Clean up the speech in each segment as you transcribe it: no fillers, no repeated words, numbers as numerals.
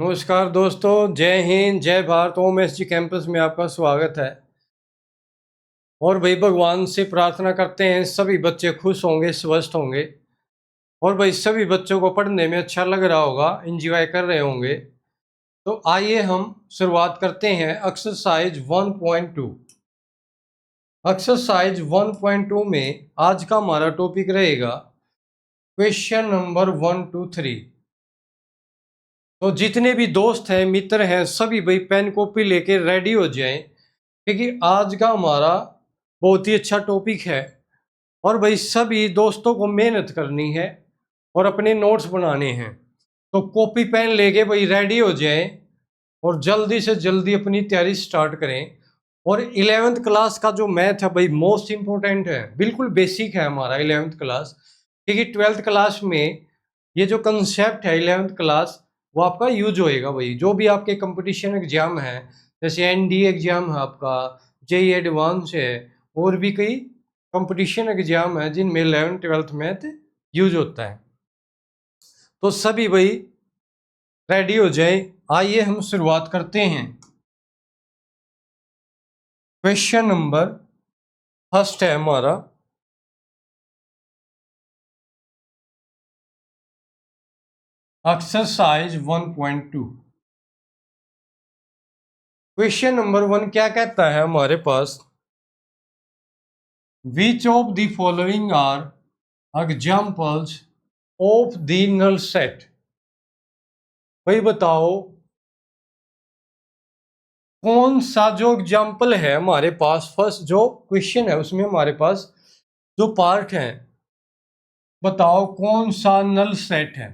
नमस्कार दोस्तों, जय हिंद, जय भारत। ओम एस जी कैंपस में आपका स्वागत है। और भाई भगवान से प्रार्थना करते हैं सभी बच्चे खुश होंगे, स्वस्थ होंगे और भाई सभी बच्चों को पढ़ने में अच्छा लग रहा होगा, एंजॉय कर रहे होंगे। तो आइए हम शुरुआत करते हैं एक्सरसाइज 1.2। एक्सरसाइज 1.2 में आज का हमारा टॉपिक रहेगा क्वेश्चन नंबर 1 to 3। तो जितने भी दोस्त हैं, मित्र हैं, सभी भाई पेन कॉपी लेके रेडी हो जाएं, क्योंकि आज का हमारा बहुत ही अच्छा टॉपिक है। और भाई सभी दोस्तों को मेहनत करनी है और अपने नोट्स बनाने हैं। तो कॉपी पेन लेके भाई रेडी हो जाएं और जल्दी से जल्दी अपनी तैयारी स्टार्ट करें। और 11th क्लास का जो मैथ है भाई मोस्ट इम्पोर्टेंट है, बिल्कुल बेसिक है हमारा 11th क्लास, क्योंकि 12th क्लास में ये जो कंसेप्ट है 11th क्लास वो आपका यूज होएगा भाई। जो भी आपके कंपटीशन एग्जाम है, जैसे एनडीए एग्जाम है आपका, जेई एडवांस है, और भी कई कंपटीशन एग्जाम है जिनमें 11th 12th मैथ यूज होता है। तो सभी भाई रेडी हो जाए। आइए हम शुरुआत करते हैं। क्वेश्चन नंबर फर्स्ट है हमारा, एक्सरसाइज 1.2। क्वेश्चन नंबर 1 क्या कहता है हमारे पास, which of the following are examples of the null set. भाई बताओ कौन सा जो एग्जाम्पल है हमारे पास, फर्स्ट जो क्वेश्चन है उसमें हमारे पास जो पार्ट है, बताओ कौन सा नल सेट है।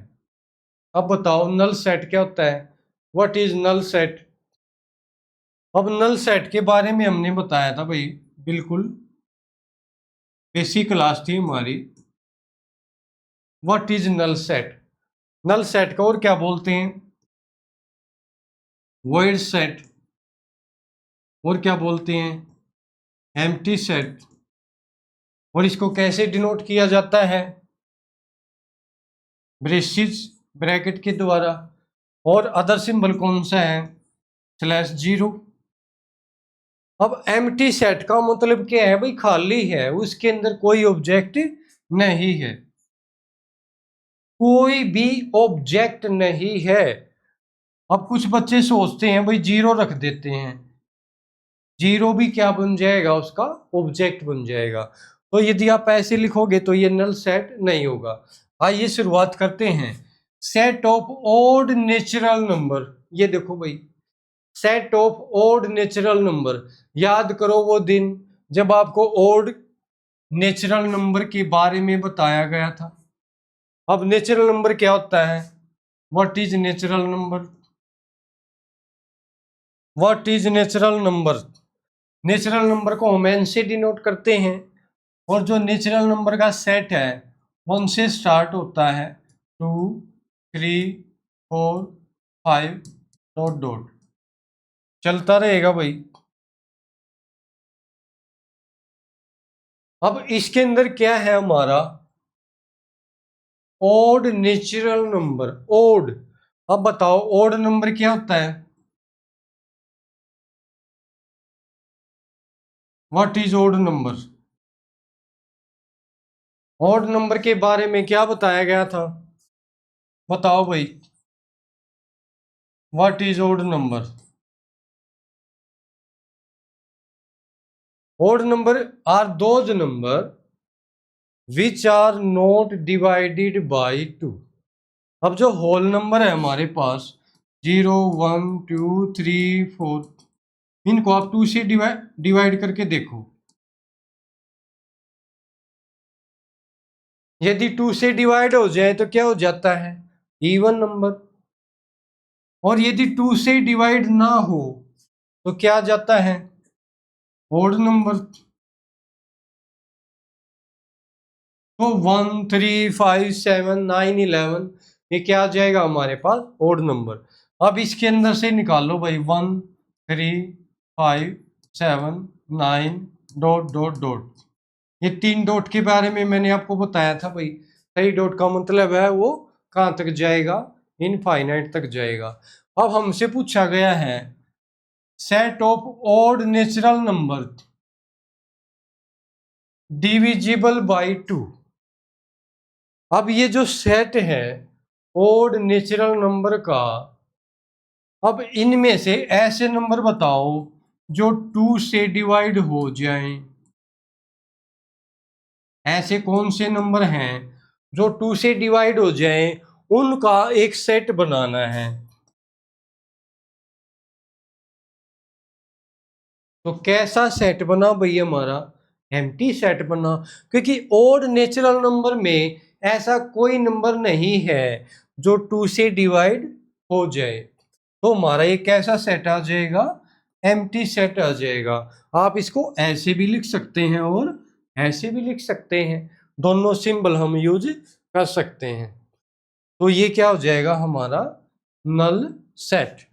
अब बताओ नल सेट क्या होता है, व्हाट इज नल सेट। अब नल सेट के बारे में हमने बताया था भाई, बिल्कुल बेसिक क्लास थी हमारी। What is null set, null set को और क्या बोलते हैं, वॉइड सेट, और क्या बोलते हैं, एम्प्टी सेट। और इसको कैसे डिनोट किया जाता है, ब्रेसिस ब्रैकेट के द्वारा। और अदर सिंबल कौन सा है, /0। अब एम्प्टी सेट का मतलब क्या है भाई, खाली है, उसके अंदर कोई ऑब्जेक्ट नहीं है, कोई भी ऑब्जेक्ट नहीं है। अब कुछ बच्चे सोचते हैं भाई 0 रख देते हैं, 0 भी क्या बन जाएगा, उसका ऑब्जेक्ट बन जाएगा। तो यदि आप ऐसे लिखोगे तो ये नल सेट नहीं होगा। आइए शुरुआत करते हैं। Set of odd natural number, ये देखो भाई, set of odd natural number. याद करो वो दिन जब आपको ऑड नेचुरल नंबर के बारे में बताया गया था। अब नेचुरल नंबर क्या होता है, what is natural number, what is natural number. Natural number को हम n से डिनोट करते हैं, और जो नेचुरल नंबर का सेट है 1 से स्टार्ट होता है, 2 3 4 5 डॉट डॉट चलता रहेगा भाई। अब इसके अंदर क्या है हमारा, ओड नेचुरल नंबर, ओड। अब बताओ ओड नंबर क्या होता है, what is odd number. Odd number के बारे में क्या बताया गया था, बताओ भाई, what is odd number. Odd number are those number which are not divided by 2। अब जो होल नंबर है हमारे पास 0 1 2 3 4, इनको आप 2 से डिवाइड करके देखो। यदि 2 से डिवाइड हो जाए तो क्या हो जाता है, इवन नंबर। और यदि 2 से डिवाइड ना हो तो क्या आ जाता है, ओड नंबर। तो 1 3 5 7 9 11 ये क्या आ जाएगा हमारे पास, ओड नंबर। अब इसके अंदर से निकालो भाई 1 3 5 7 9 डॉट डॉट डॉट। ये 3 डॉट के बारे में मैंने आपको बताया था भाई, 3 डॉट का मतलब है वो कहाँ तक जाएगा, इनफाइनाइट तक जाएगा। अब हमसे पूछा गया है set of odd natural number divisible by 2। अब ये जो सेट है ऑड नेचुरल नंबर का, अब इनमें से ऐसे नंबर बताओ जो 2 से डिवाइड हो जाएं। ऐसे कौन से नंबर हैं जो 2 से डिवाइड हो जाएं, उनका एक सेट बनाना है। तो कैसा सेट बना भाई हमारा? एम्प्टी सेट बना, क्योंकि ऑड नेचुरल नंबर में ऐसा कोई नंबर नहीं है जो 2 से डिवाइड हो जाए। तो हमारा ये कैसा सेट आ जाएगा? एम्प्टी सेट आ जाएगा। आप इसको ऐसे भी लिख सकते हैं और ऐसे भी लिख सकते हैं, दोनों सिंबल हम यूज कर सकते हैं। तो ये क्या हो जाएगा हमारा? Null set.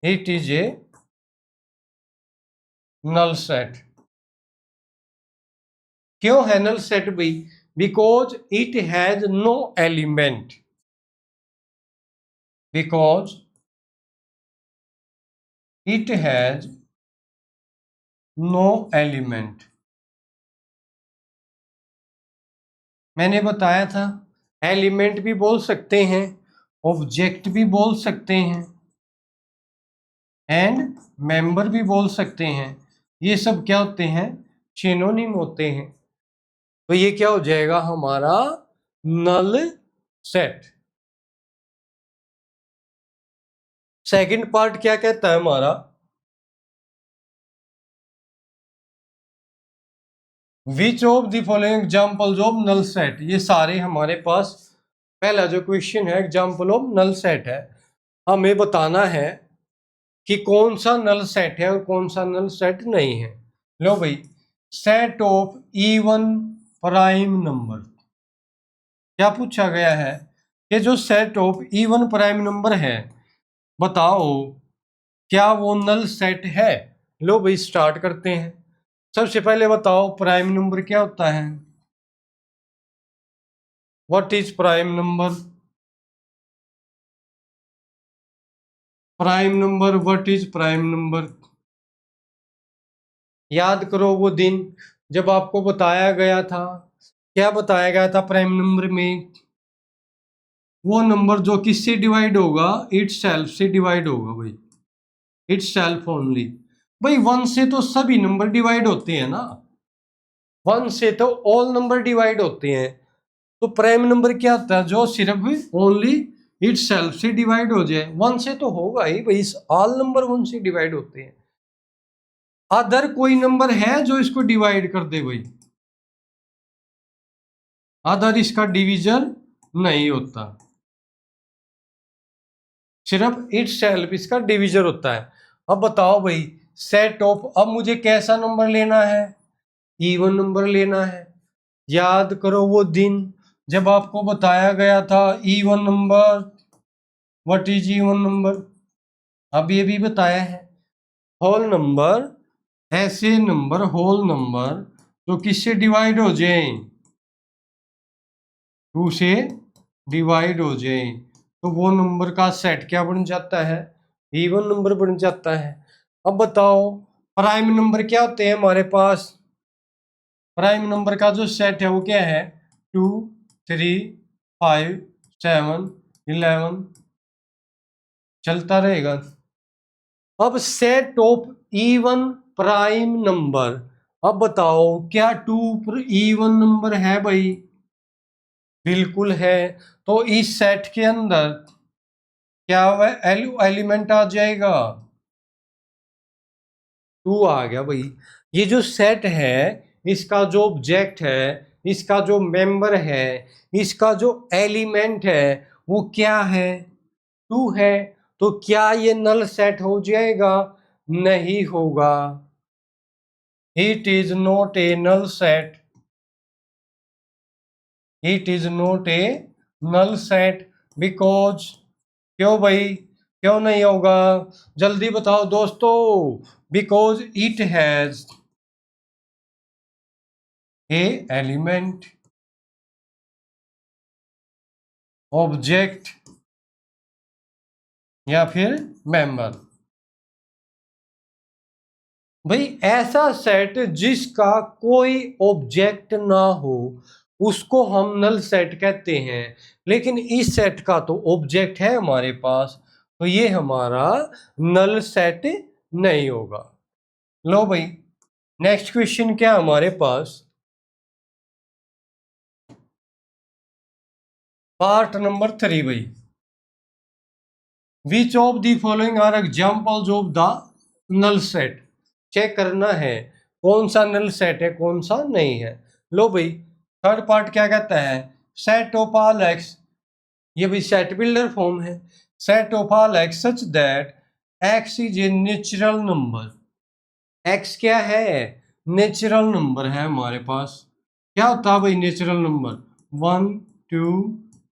It is a null set. क्यों है नल सेट भाई? Because it has no element. Because it has no element. मैंने बताया था एलिमेंट भी बोल सकते हैं, ऑब्जेक्ट भी बोल सकते हैं, एंड मेंबर भी बोल सकते हैं। ये सब क्या होते हैं? सिनोनिम होते हैं। तो ये क्या हो जाएगा हमारा? Null set. सेकंड पार्ट क्या कहता है हमारा? Which of the following examples of null set. ये सारे हमारे पास पहला जो क्वेश्चन है एग्जाम्पल ऑफ नल सेट है। हमें बताना है कि कौन सा नल सेट है और कौन सा नल सेट नहीं है। लो भाई, set of even prime number. क्या पूछा गया है कि जो set of even prime number है, बताओ क्या वो नल सेट है। लो भाई स्टार्ट करते हैं। सबसे पहले बताओ प्राइम नंबर क्या होता है? What is prime number? Prime number, what is prime number? याद करो वो दिन जब आपको बताया गया था। क्या बताया गया था प्राइम नंबर में? वो नंबर जो किससे डिवाइड होगा? इट सेल्फ से डिवाइड होगा भाई। It self only. भाई वन से तो सभी नंबर डिवाइड होते हैं ना। वन से तो ऑल नंबर डिवाइड होते हैं। तो प्राइम नंबर क्या होता है? जो सिर्फ ओनली इट सेल्फ से डिवाइड हो जाए। वन से तो होगा ही भाई, ऑल नंबर वन से डिवाइड होते हैं। अदर कोई नंबर है जो इसको डिवाइड कर दे भाई? अदर इसका डिवीजन नहीं होता, सिर्फ इट सेल्फ इसका डिवीजन होता है। अब बताओ भाई सेट ऑफ, अब मुझे कैसा नंबर लेना है? इवन नंबर लेना है। याद करो वो दिन जब आपको बताया गया था even number. What is even number? अब ये भी बताया है होल नंबर, ऐसे नंबर होल नंबर तो किससे डिवाइड हो जाए? 2 से डिवाइड हो जाए तो वो नंबर का सेट क्या बन जाता है? इवन नंबर बन जाता है। अब बताओ प्राइम नंबर क्या होते हैं हमारे पास? प्राइम नंबर का जो सेट है वो क्या है? 2, 3, 5, 7, 11 चलता रहेगा। अब set of even prime number. अब बताओ क्या 2 इवन नंबर है भाई? बिल्कुल है। तो इस सेट के अंदर क्या वह एलिमेंट आ जाएगा? 2 आ गया भाई। ये जो सेट है इसका जो ऑब्जेक्ट है, इसका जो मेंबर है, इसका जो एलिमेंट है वो क्या है? 2 है। तो क्या ये नल सेट हो जाएगा? नहीं होगा। It is not a null set. It is not a null set because, क्यों भाई क्यों नहीं होगा? जल्दी बताओ दोस्तों। Because it has a element, object या फिर मेंबर। भाई ऐसा सेट जिसका कोई ऑब्जेक्ट ना हो उसको हम नल सेट कहते हैं, लेकिन इस सेट का तो ऑब्जेक्ट है हमारे पास, तो ये हमारा नल सेट नहीं होगा। लो भाई नेक्स्ट क्वेश्चन क्या हमारे पास, पार्ट नंबर 3 भाई। Which of the following are examples of the null set. Check करना है कौन सा नल सेट है कौन सा नहीं है। लो भाई थर्ड पार्ट क्या कहता है, सेट ऑफ ऑल एक्स, ये भी सेट बिल्डर फॉर्म है। Set of all x such that x is a natural number. X क्या है, नेचुरल नंबर है हमारे पास। क्या होता है भाई natural number, 1 2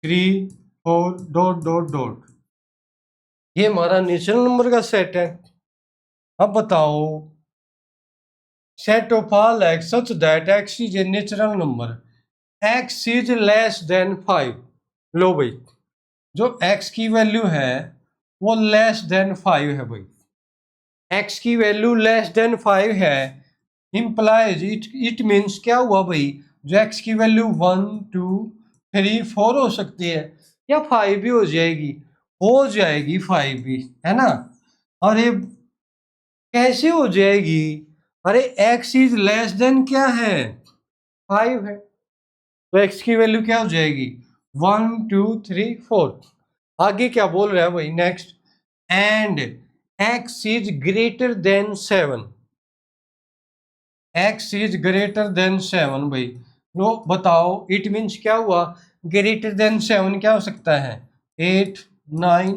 3 4 dot dot dot, ये हमारा नेचुरल नंबर का सेट है। अब बताओ set of all x such that x is a natural number, x is less than 5। लो भाई जो x की वैल्यू है वो लेस देन 5 है भाई, x की वैल्यू लेस देन 5 है, इंप्लाइज इट मीन्स क्या हुआ भाई, जो x की वैल्यू 1 2 3 4 हो सकती है या 5 भी हो जाएगी 5 भी, है ना। अरे कैसे हो जाएगी, अरे x इज लेस देन क्या है 5 है, तो x की वैल्यू क्या हो जाएगी 1 2 3 4। आगे क्या बोल रहा है भाई next, and x is greater than 7, x is greater than 7 भाई। लो बताओ इट मीन्स क्या हुआ, ग्रेटर देन 7 क्या हो सकता है 8 9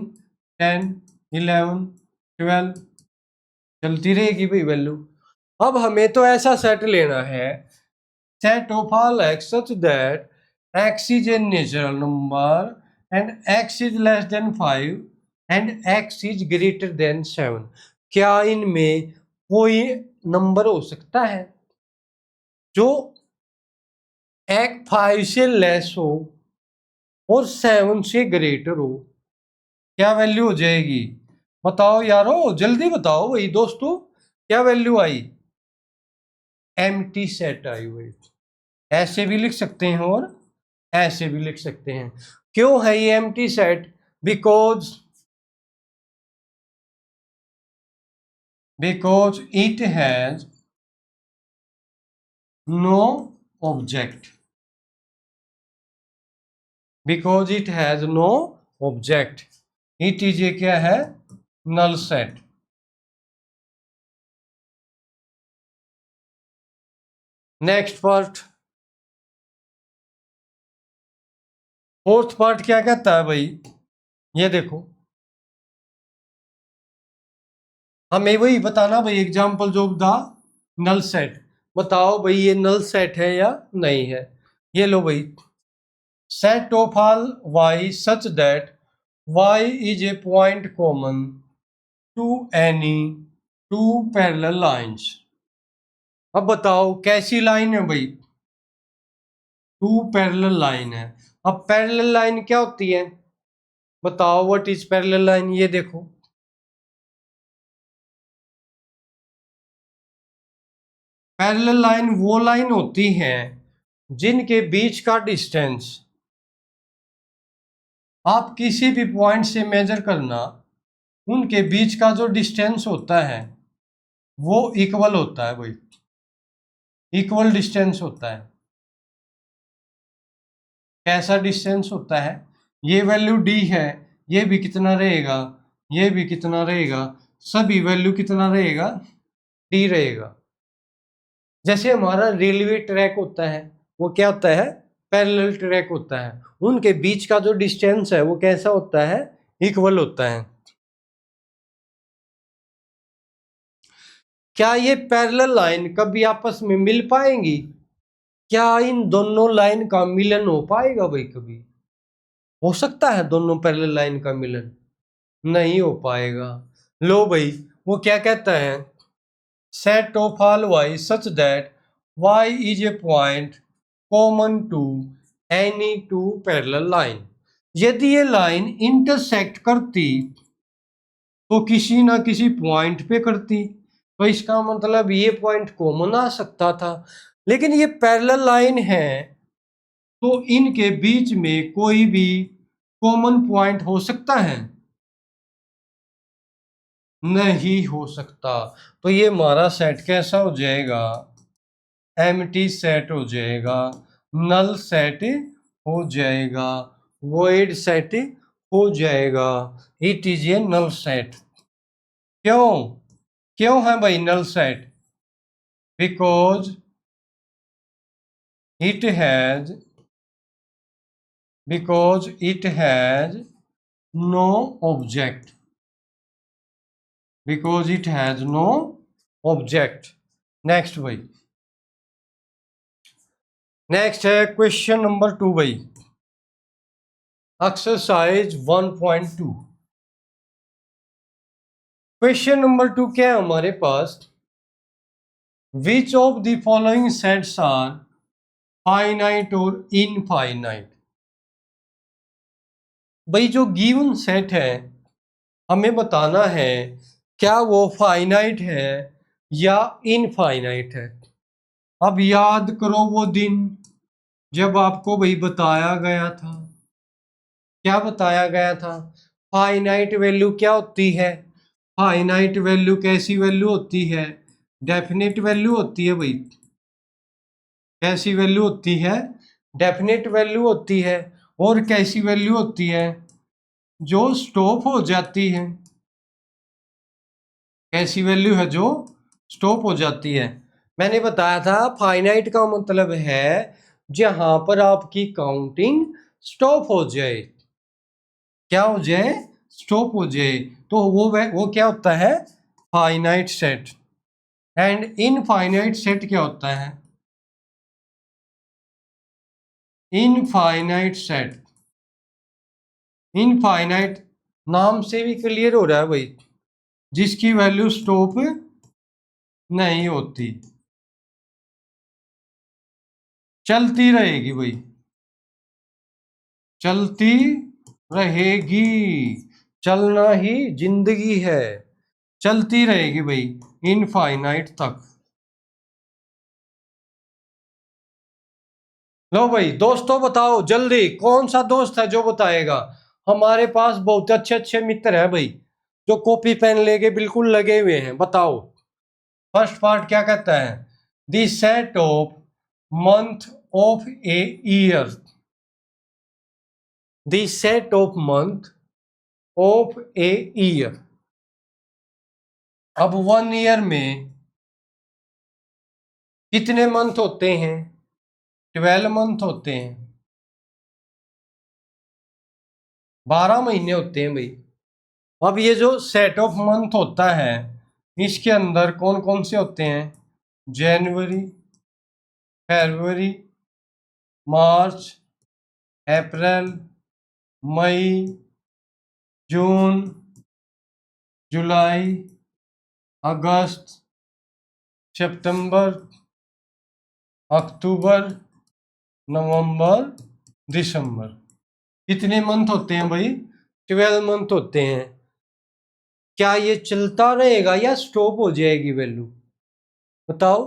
10 11 12, चलती रहेगी भाई वैल्यू। अब हमें तो ऐसा सेट लेना है, set of all x such that x is a natural number and x is less than 5 and x is greater than 7। क्या इनमें कोई नंबर हो सकता है जो एक 5 से लेस हो और 7 से ग्रेटर हो, क्या वैल्यू हो जाएगी बताओ यारो, जल्दी बताओ भाई दोस्तों, क्या वैल्यू आई, एम्प्टी सेट आई हुई। ऐसे भी लिख सकते हैं और ऐसे भी लिख सकते हैं। क्यों है ये empty set, because it has no object, because it has no object, it is ये क्या है null set. Next part, fourth part क्या कहता है भाई, ये देखो हमें वही बताना भाई example of the null set, बताओ भाई ये नल सेट है या नहीं है। ये लो भाई, set of all y such that y is a point common to any two parallel lines। अब बताओ कैसी लाइन है भाई, टू पैरेलल लाइन है। अब पैरेलल लाइन क्या होती है बताओ, व्हाट इज पैरेलल लाइन, ये देखो पैरेलल लाइन वो लाइन होती है जिनके बीच का डिस्टेंस आप किसी भी पॉइंट से मेजर करना, उनके बीच का जो डिस्टेंस होता है वो इक्वल होता है भाई, इक्वल डिस्टेंस होता है। कैसा डिस्टेंस होता है, ये वैल्यू d है, ये भी कितना रहेगा, ये भी कितना रहेगा, सभी वैल्यू कितना रहेगा d रहेगा। जैसे हमारा रेलवे ट्रैक होता है वो क्या होता है पैरेलल ट्रैक होता है, उनके बीच का जो डिस्टेंस है वो कैसा होता है इक्वल होता है। क्या ये पैरेलल लाइन कभी आपस में मिल पाएंगी, क्या इन दोनों लाइन का मिलन हो पाएगा भाई, कभी हो सकता है दोनों पैरेलल लाइन का मिलन, नहीं हो पाएगा। लो भाई वो क्या कहता है, set of all y such that y is a point common to any two parallel line. यदि ये लाइन इंटरसेक्ट करती तो किसी ना किसी पॉइंट पे करती, तो इसका मतलब ये पॉइंट कॉमन आ सकता था। लेकिन ये पैरेलल लाइन है तो इनके बीच में कोई भी कॉमन पॉइंट हो सकता है? नहीं हो सकता। तो ये हमारा सेट कैसा हो जाएगा? एम्प्टी सेट हो जाएगा, नल सेट हो जाएगा, वॉइड सेट हो जाएगा। It is a null set. क्यों? क्यों है भाई null set? Because it has no object. Because it has no object. Next भाई, नेक्स्ट है क्वेश्चन नंबर 2 भाई, एक्सरसाइज 1.2। क्वेश्चन नंबर 2 क्या है हमारे पास? Which of the following sets are finite और इनफाइनाइट? भाई जो गिवन सेट है हमें बताना है क्या वो फाइनाइट है या इनफाइनाइट है। अब याद करो वो दिन जब आपको भाई बताया गया था, क्या बताया गया था? फाइनाइट वैल्यू क्या होती है? फाइनाइट वैल्यू कैसी वैल्यू होती है? डेफिनेट वैल्यू होती है भाई। कैसी वैल्यू होती है? डेफिनेट वैल्यू होती है। और कैसी वैल्यू होती है? जो स्टॉप हो जाती है। कैसी वैल्यू है? जो स्टॉप हो जाती है। मैंने बताया था फाइनाइट का मतलब है जहां पर आपकी काउंटिंग स्टॉप हो जाए। क्या हो जाए? स्टॉप हो जाए। तो वो क्या होता है? Finite set. And infinite set क्या होता है? Infinite set. इनफाइनाइट नाम से भी क्लियर हो रहा है भाई, जिसकी वैल्यू स्टॉप नहीं होती, चलती रहेगी भाई, चलती रहेगी। चलना ही जिंदगी है, चलती रहेगी भाई इनफाइनाइट तक। लो भाई दोस्तों बताओ जल्दी, कौन सा दोस्त है जो बताएगा? हमारे पास बहुत अच्छे अच्छे मित्र हैं भाई, जो कॉपी पेन लेके बिल्कुल लगे हुए हैं। बताओ फर्स्ट पार्ट क्या कहता है? The set of month of a year. The set of month of a year. अब 1 ईयर में कितने मंथ होते हैं? 12 मंथ होते हैं। 12 महीने होते हैं भाई। अब ये जो सेट ऑफ मंथ होता है इसके अंदर कौन कौन से होते हैं? जनवरी, फरवरी, मार्च, अप्रैल, मई, जून, जुलाई, अगस्त, सितंबर, अक्टूबर, नवंबर, दिसंबर। कितने मंथ होते हैं भाई? 12 मंथ होते हैं। क्या ये चलता रहेगा या स्टॉप हो जाएगी वैल्यू? बताओ।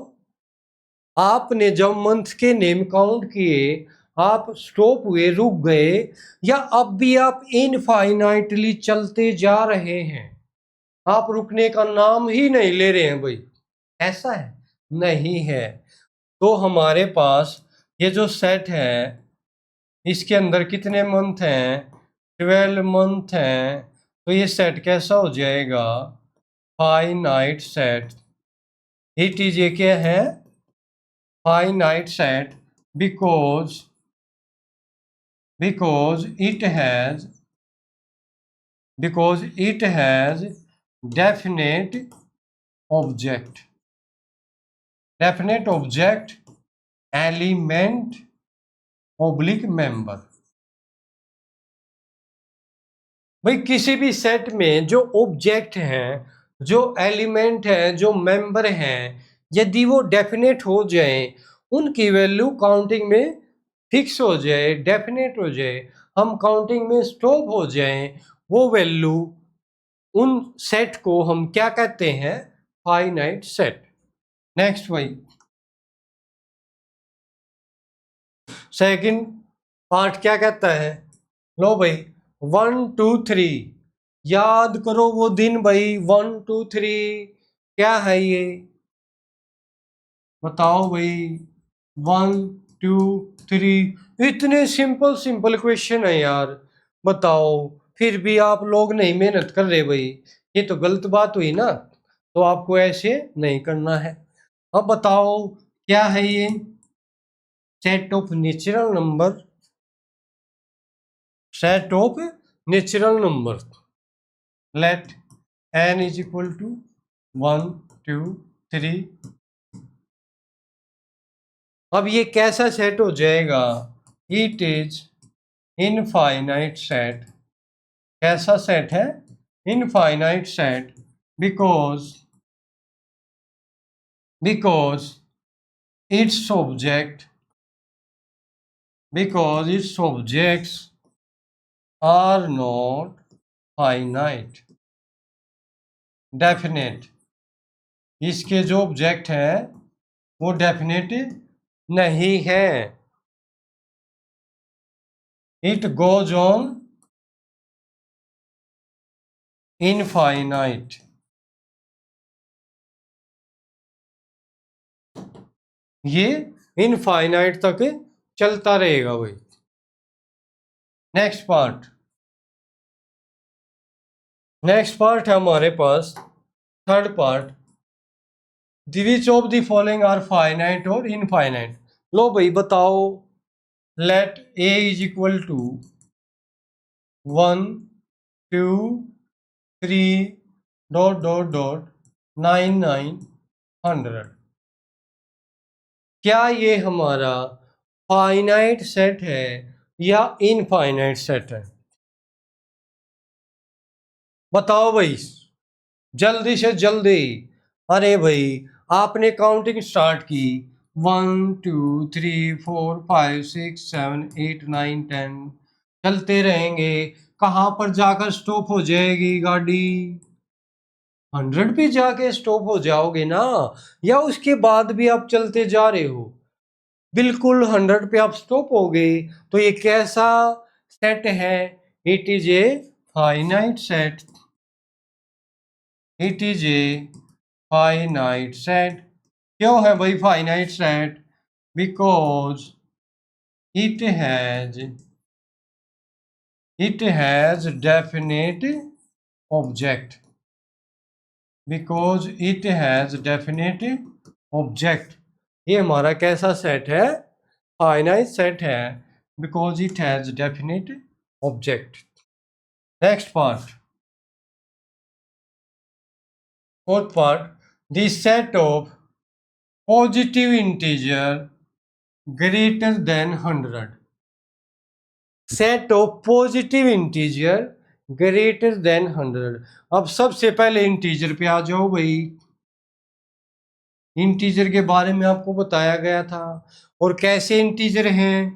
आपने जब मंथ के नेम काउंट किए आप स्टॉप हुए, रुक गए, या अब भी आप इनफाइनाइटली चलते जा रहे हैं? आप रुकने का नाम ही नहीं ले रहे हैं भाई। ऐसा है? नहीं है। तो हमारे पास ये जो सेट है इसके अंदर कितने मंथ हैं? 12 मंथ हैं। तो ये सेट कैसा हो जाएगा? Finite set. इट इज ये क्या है? Finite set because it has definite object, element oblique member। भाई किसी भी सेट में जो ऑब्जेक्ट हैं, जो एलिमेंट है, जो मेंबर हैं, यदि वो डेफिनेट हो जाए, उनकी वैल्यू काउंटिंग में फिक्स हो जाए, डेफिनेट हो जाए, हम काउंटिंग में स्टॉप हो जाए, वो वैल्यू उन सेट को हम क्या कहते हैं? Finite set. नेक्स्ट भाई, सेकंड पार्ट क्या कहता है? लो भाई, 1 2 3, याद करो वो दिन भाई। 1 2 3 क्या है ये? बताओ भाई। 1 2 3, इतने सिंपल सिंपल क्वेश्चन है यार, बताओ। फिर भी आप लोग नहीं मेहनत कर रहे भाई, ये तो गलत बात हुई ना। तो आपको ऐसे नहीं करना है। अब बताओ क्या है ये? Set of natural number, set of natural number. Let n is equal to 1 2 3। अब ये कैसा सेट हो जाएगा? It is infinite set. कैसा सेट है? Infinite set. Because its object because its objects are not finite, definite। इसके जो object है वो डेफिनेट नहीं है। It goes on infinite. ये इनफाइनाइट तक चलता रहेगा भाई। नेक्स्ट पार्ट है हमारे पास, third part. Which of the following are finite और इनफाइनाइट? लो भाई बताओ। Let a is equal to 1 2 3 dot dot dot 9 9 100। क्या ये हमारा फाइनाइट सेट है या इनफाइनाइट सेट है? बताओ भाई, जल्दी से जल्दी। अरे भाई, आपने काउंटिंग स्टार्ट की 1 2 3 4 5 6 7 8 9 10, चलते रहेंगे। कहाँ पर जाकर स्टॉप हो जाएगी गाड़ी? 100 पे जाके स्टॉप हो जाओगे ना, या उसके बाद भी आप चलते जा रहे हो? बिल्कुल 100 पे आप स्टॉप हो गए। तो ये कैसा सेट है? It is a finite set. It is a finite set. क्यों है भाई finite set? Because it has definite object. Because it has definite object. ये हमारा कैसा सेट है? फाइनाइट सेट है, because it has definite object. Next part, fourth part. The set of positive integer greater than 100। Set of positive integer greater than 100। अब सबसे पहले integer पे आ जाओ भाई। इंटीजर के बारे में आपको बताया गया था। और कैसे इंटीजर हैं?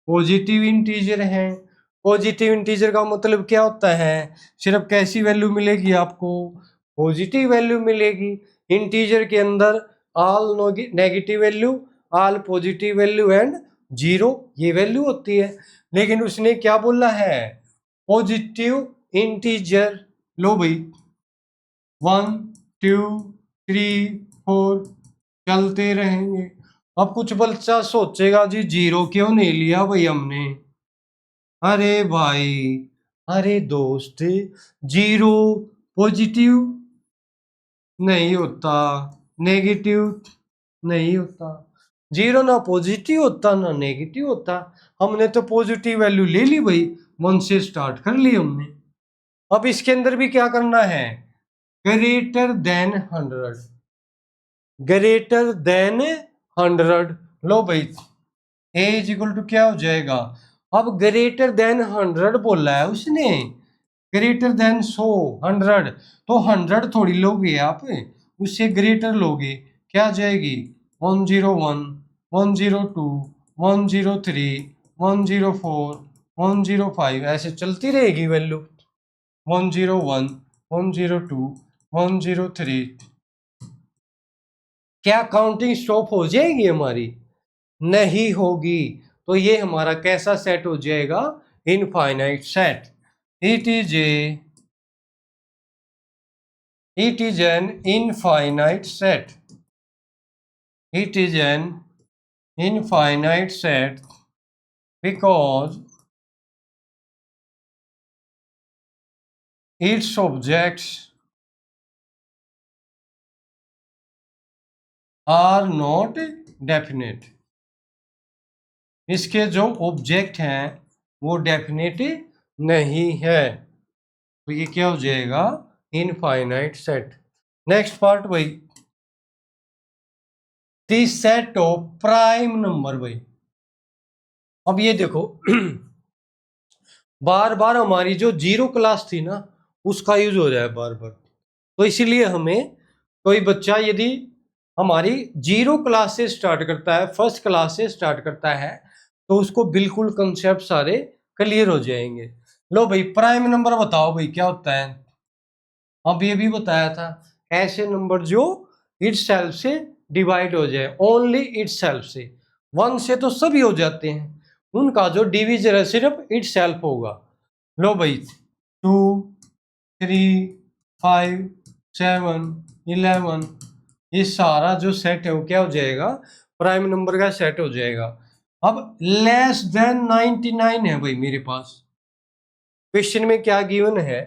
पॉजिटिव इंटीजर हैं। पॉजिटिव इंटीजर का मतलब क्या होता है? सिर्फ कैसी वैल्यू मिलेगी आपको? पॉजिटिव वैल्यू मिलेगी। इंटीजर के अंदर all negative value, all positive value and 0 ये वैल्यू होती है। लेकिन उसने क्या बोला है? Positive integer. लो भाई, 1 2 3 4 चलते रहेंगे। अब कुछ बच्चा सोचेगा जी 0 क्यों नहीं लिया भाई हमने? अरे भाई, अरे दोस्त, 0 पॉजिटिव नहीं होता, नेगेटिव नहीं होता। 0 ना पॉजिटिव होता ना नेगेटिव होता। हमने तो पॉजिटिव वैल्यू ले ली भाई, 1 से स्टार्ट कर ली हमने। अब इसके अंदर भी क्या करना है? Greater than 100। Greater than 100। लो भाई, ए इज इक्वल टू क्या हो जाएगा? अब ग्रेटर देन 100 बोला है उसने, ग्रेटर देन 100। तो 100 थोड़ी लोगे आप, उससे ग्रेटर लोगे। क्या आ जाएगी? 101 102 103 104 105, ऐसे चलती रहेगी वैल्यू। 101 102, 103, क्या काउंटिंग स्टॉप हो जाएगी हमारी? नहीं होगी। तो ये हमारा कैसा सेट हो जाएगा? Infinite set. It is an infinite set. It is an infinite set because its objects are not definite. इसके जो ऑब्जेक्ट हैं वो डेफिनेट नहीं है, तो ये क्या हो जाएगा? Infinite set. नेक्स्ट पार्ट भाई, the set of prime number. भाई अब ये देखो बार बार हमारी जो जीरो क्लास थी ना उसका यूज हो रहा है बार बार, तो इसीलिए हमें कोई बच्चा यदि हमारी जीरो क्लास से स्टार्ट करता है, फर्स्ट क्लास से स्टार्ट करता है, तो उसको बिल्कुल कंसेप्ट सारे क्लियर हो जाएंगे। लो भाई प्राइम नंबर बताओ भाई क्या होता है? अब ये भी बताया था, ऐसे नंबर जो इटसेल्फ से डिवाइड हो जाए, ओनली इटसेल्फ से। वन से तो सभी हो जाते हैं, उनका जो डिवीजन है सिर्फ इटसेल्फ होगा। लो भाई 2, 3, 5, 7, 11, ये सारा जो सेट है वो क्या हो जाएगा? प्राइम नंबर का सेट हो जाएगा। अब लेस देन 99 है भाई मेरे पास। क्वेश्चन में क्या गिवन है?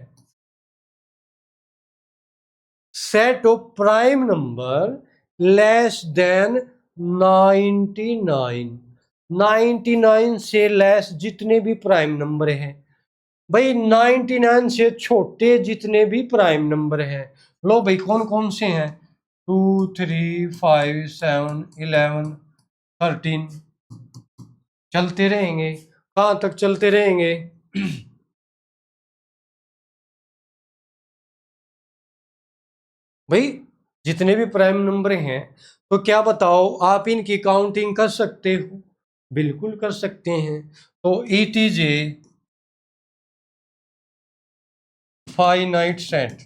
Set of prime number less than 99। 99 से लेस जितने भी प्राइम नंबर हैं भाई, 99 से छोटे जितने भी प्राइम नंबर हैं। लो भाई कौन कौन से हैं? 2, 3, 5, 7, 11, 13। चलते रहेंगे, कहाँ तक चलते रहेंगे? भाई जितने भी प्राइम नंबर हैं, तो क्या बताओ आप इनकी काउंटिंग कर सकते हो? बिल्कुल कर सकते हैं। तो it is a finite set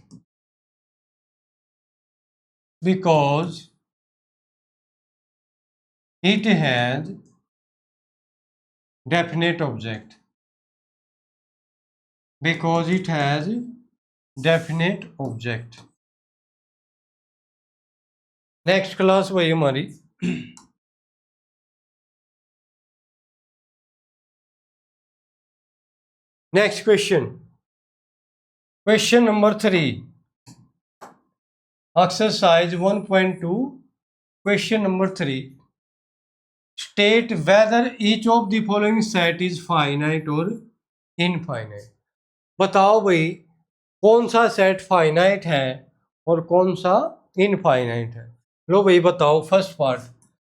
because it has definite object, because it has definite object। Next class वही हमारी next question, question number 3, exercise 1.2, question number 3, state whether each of the following set is finite और infinite. बताओ भाई कौन सा set finite है और कौन सा इनफाइनाइट है? लो भाई बताओ। First part,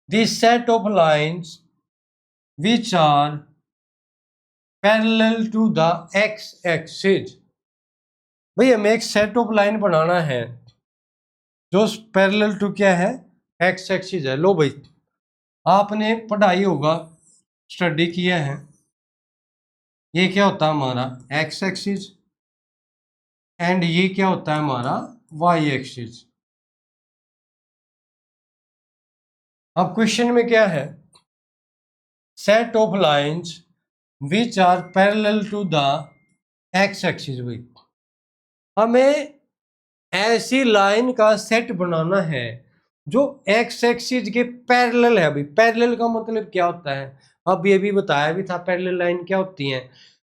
this set of lines which are parallel to the X axis. भाई हमें एक सेट ऑफ लाइन बनाना है जो पैरेलल टू क्या है? एक्स एक्सिस है। लो भाई आपने पढ़ाई होगा, स्टडी किया है, ये क्या होता है हमारा एक्स एक्सिस, एंड ये क्या होता है हमारा वाई एक्सिस। अब क्वेश्चन में क्या है? Set of lines which are parallel to the X axis. भाई हमें ऐसी लाइन का सेट बनाना है जो एक्स एक्सिस के पैरेलल है। भाई पैरेलल का मतलब क्या होता है? अब ये भी बताया भी था पैरेलल लाइन क्या होती है।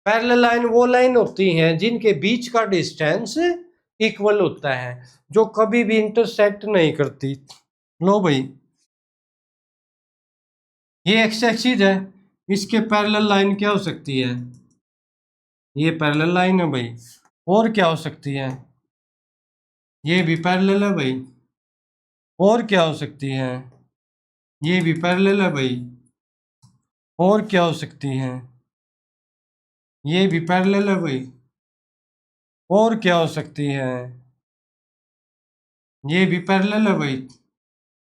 पैरेलल लाइन वो लाइन होती हैं जिनके बीच का डिस्टेंस इक्वल होता है, जो कभी भी इंटरसेक्ट नहीं करती। लो भाई ये एक्स एक्सिस है, इसके पैरेलल लाइन क्या हो सकती है? ये पैरेलल लाइन है भाई। और क्या हो सकती है? ये भी पैरेलल है भाई। और क्या हो सकती है? ये भी पैरेलल है भाई। और क्या हो सकती है? ये भी पैरेलल है भाई। और क्या हो सकती है? ये भी पैरेलल है भाई।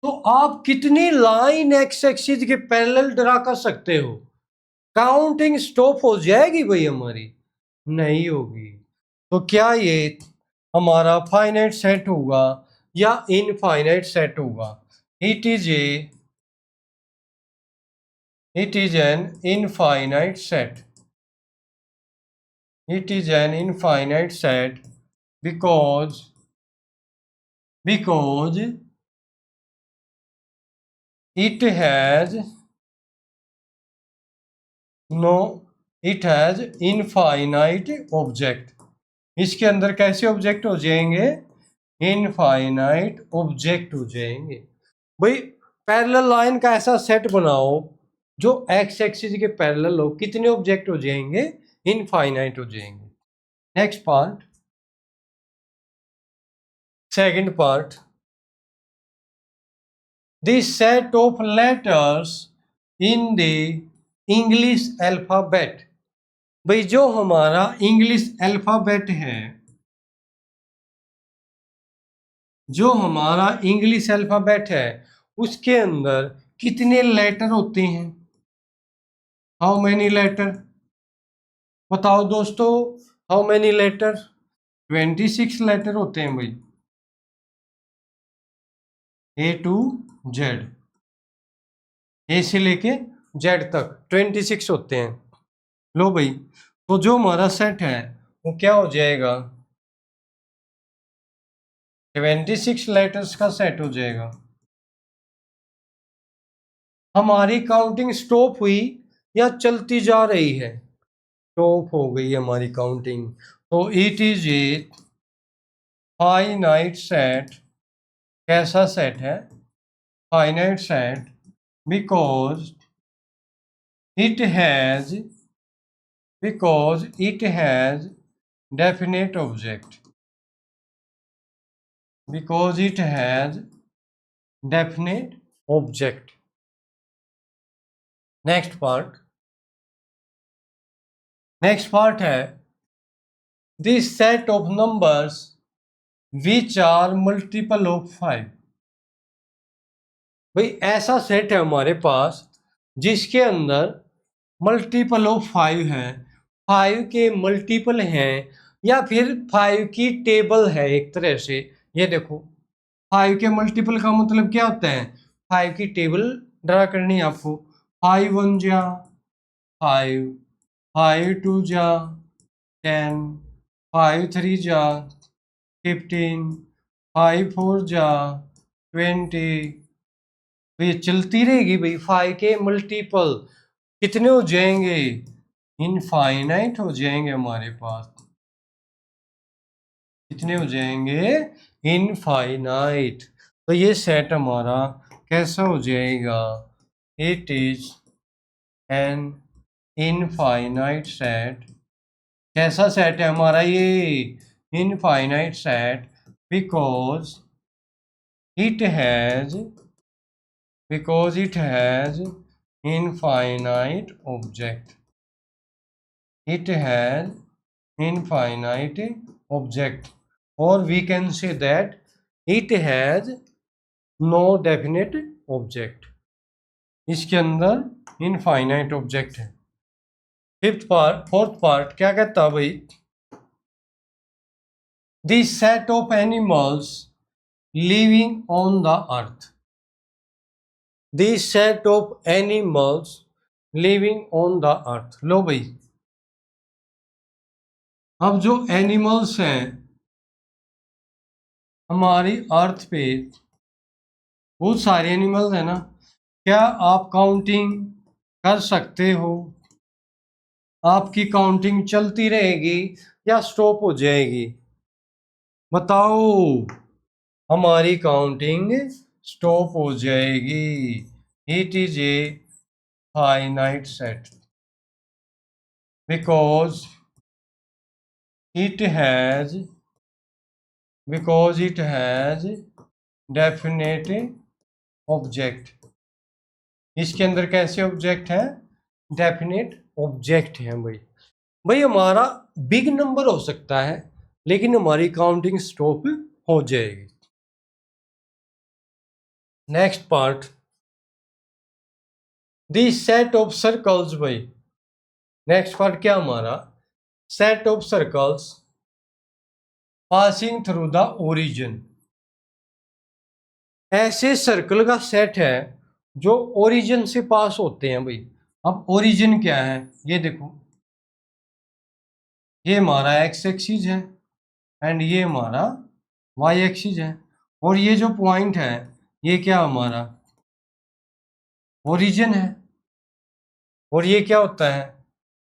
तो आप कितनी लाइन एक्स एक्सिस के पैरेलल ड्रा कर सकते हो? काउंटिंग स्टॉप हो जाएगी भाई हमारी? नहीं होगी। तो क्या ये हमारा फाइनाइट सेट होगा या इनफाइनाइट सेट होगा? It is an infinite set. It is an infinite set because it has infinite object. इसके अंदर कैसे ऑब्जेक्ट हो जाएंगे? इनफाइनाइट ऑब्जेक्ट हो जाएंगे. भाई पैरेलल लाइन का ऐसा सेट बनाओ जो एक्स एक्सिस के पैरेलल हो, कितने ऑब्जेक्ट हो जाएंगे? इनफाइनाइट हो जाएंगे. Next part, second part, the set of letters in the English alphabet. भाई जो हमारा इंग्लिश अल्फाबेट है, जो हमारा इंग्लिश अल्फाबेट है उसके अंदर कितने लेटर होते हैं? How many letter? बताओ दोस्तों, हाउ मेनी लेटर? 26 लेटर होते हैं भाई. ए टू जेड, ए से लेके जेड तक 26 होते हैं. लो भाई, तो जो हमारा सेट है वो क्या हो जाएगा? 26 लेटर्स का सेट हो जाएगा. हमारी काउंटिंग स्टॉप हुई या चलती जा रही है? स्टॉप हो गई हमारी काउंटिंग. तो it is a finite set. कैसा सेट है? Finite set because it has definite object. Because it has definite object. Next part है this set of numbers which are multiple of 5. भाई ऐसा सेट है हमारे पास जिसके अंदर मल्टीपल ऑफ 5 है, 5 के मल्टीपल हैं, या फिर 5 की टेबल है एक तरह से. ये देखो, 5 के मल्टीपल का मतलब क्या होता है? 5 की टेबल ड्रा करनी है आपको. 5 1 जा 5, 5 2 जा 10, 5 3 जा 15, 5 4 जा 20. तो ये चलती रहेगी भाई. 5 के मल्टीपल कितने हो जाएंगे? इनफाइनाइट हो जाएंगे हमारे पास. कितने हो जाएंगे? इनफाइनाइट. तो ये सेट हमारा कैसा हो जाएगा? It is an infinite set. कैसा सेट है हमारा ये? Infinite set because it has infinite object. It has infinite object, or we can say that it has no definite object. इसके अंदर इनफाइनाइट ऑब्जेक्ट है. फोर्थ पार्ट क्या कहता है भाई? The set of animals living on the earth. The set of animals living on the earth. लो भाई, अब जो एनिमल्स हैं हमारी अर्थ पे, बहुत सारे एनिमल्स हैं ना, क्या आप काउंटिंग कर सकते हो? आपकी काउंटिंग चलती रहेगी या स्टॉप हो जाएगी? बताओ. हमारी काउंटिंग स्टॉप हो जाएगी. It is a finite set because it has definite object. इसके अंदर कैसे ऑब्जेक्ट है? डेफिनेट ऑब्जेक्ट है भाई. भाई हमारा बिग नंबर हो सकता है लेकिन हमारी काउंटिंग स्टॉप हो जाएगी. Next part, the set of circles. भाई नेक्स्ट पार्ट क्या हमारा? Set of circles passing through the origin. ऐसे सर्कल का सेट है जो ओरिजिन से पास होते हैं भाई। अब ओरिजिन क्या है, ये देखो, ये हमारा एक्स एक्सिस है एंड ये हमारा वाई एक्सिस है, और ये जो पॉइंट है ये क्या हमारा ओरिजिन है, और ये क्या होता है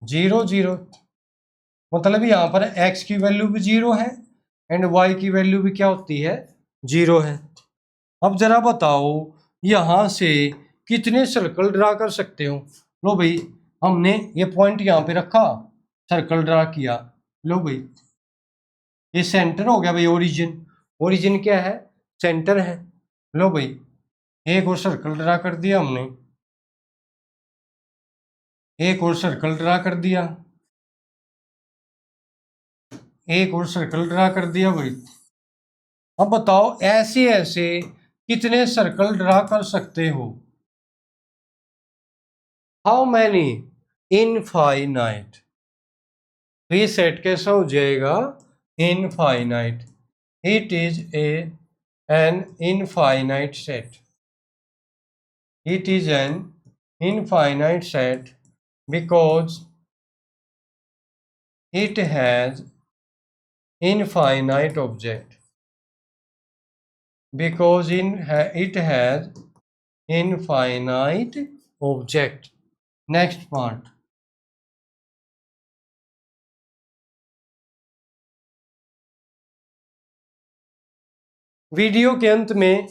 0 0। मतलब यहाँ पर x की वैल्यू भी 0 है एंड y की वैल्यू भी क्या होती है 0 है। अब जरा बताओ यहाँ से कितने सर्कल ड्रा कर सकते हो। लो भाई, हमने ये पॉइंट यहाँ पे रखा, सर्कल ड्रा किया, लो भाई ये सेंटर हो गया भाई ओरिजिन। ओरिजिन क्या है, सेंटर है। लो भाई एक और सर्कल ड्रा कर दिया हमने, एक और सर्कल ड्रा कर दिया, एक और सर्कल ड्रा कर दिया भाई। अब बताओ ऐसे ऐसे कितने सर्कल ड्रा कर सकते हो। How many, infinite. तो ये सेट कैसा हो जाएगा, infinite. It is an infinite set. It is an infinite set because it has infinite object, because it has infinite object. Next part, video के अंत में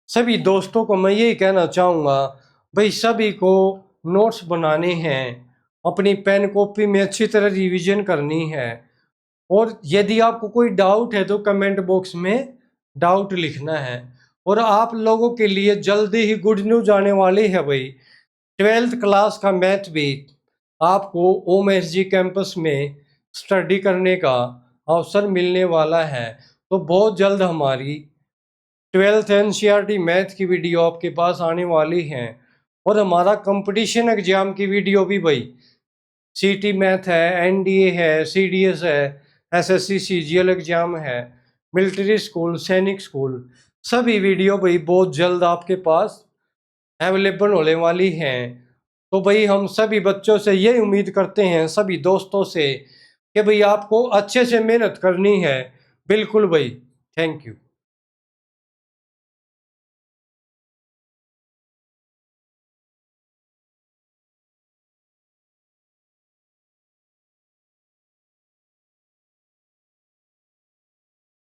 सभी दोस्तों को मैं यही कहना चाहूँगा, भाई सभी को नोट्स बनाने हैं, अपनी पेन कॉपी में अच्छी तरह रिवीजन करनी है, और यदि आपको कोई डाउट है तो कमेंट बॉक्स में डाउट लिखना है। और आप लोगों के लिए जल्दी ही गुड न्यूज आने वाली है भाई, 12th क्लास का मैथ भी आपको OMSG कैंपस में स्टडी करने का अवसर मिलने वाला है। तो बहुत जल्द हमारी 12th NCERT मैथ की वीडियो आपके पास आने वाली है, और हमारा कंपटीशन एग्जाम की वीडियो भी भाई, CT मैथ है, NDA है, CDS है, SSC CGL एग्जाम है, मिलिट्री स्कूल, सैनिक स्कूल, सभी वीडियो भाई बहुत जल्द आपके पास अवेलेबल होने वाली हैं। तो भाई हम सभी बच्चों से यही उम्मीद करते हैं, सभी दोस्तों से, कि भाई आपको अच्छे से मेहनत करनी है। बिल्कुल भाई, थैंक यू।